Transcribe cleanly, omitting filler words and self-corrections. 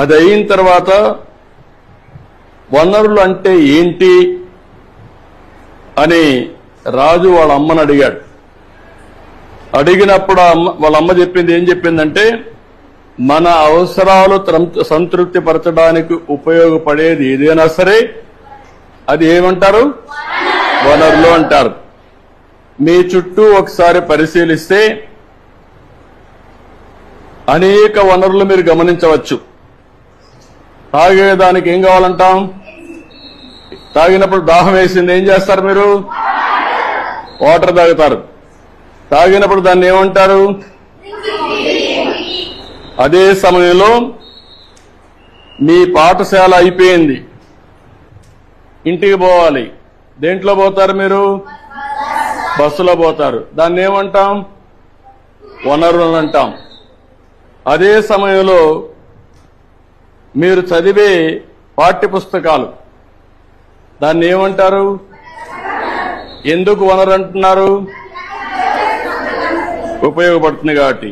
అది అయిన తర్వాత వనరులు అంటే ఏంటి అని రాజు వాళ్ళ అమ్మని అడిగాడు. అడిగినప్పుడు వాళ్ళ అమ్మ చెప్పింది ఏం చెప్పిందంటే, మన అవసరాలు సంతృప్తి పరచడానికి ఉపయోగపడేది ఏదైనా సరే అది ఏమంటారు? వనరులు అంటారు. మీ చుట్టూ ఒకసారి పరిశీలిస్తే అనేక వనరులు మీరు గమనించవచ్చు. తాగేదానికి ఏం కావాలంటాం? తాగినప్పుడు దాహం వేసింది ఏం చేస్తారు? మీరు వాటర్ తాగుతారు. తాగినప్పుడు దాన్ని ఏమంటారు? అదే సమయంలో మీ పాఠశాల అయిపోయింది, ఇంటికి పోవాలి. దేంట్లో పోతారు మీరు? బస్సులో పోతారు. దాన్ని ఏమంటాం? వనరులు అంటాం. అదే సమయంలో మీరు చదివే పాఠ్యపుస్తకాలు, దాన్ని ఏమంటారు? ఎందుకు వనరు అంటున్నారు? ఉపయోగపడుతుంది కాబట్టి.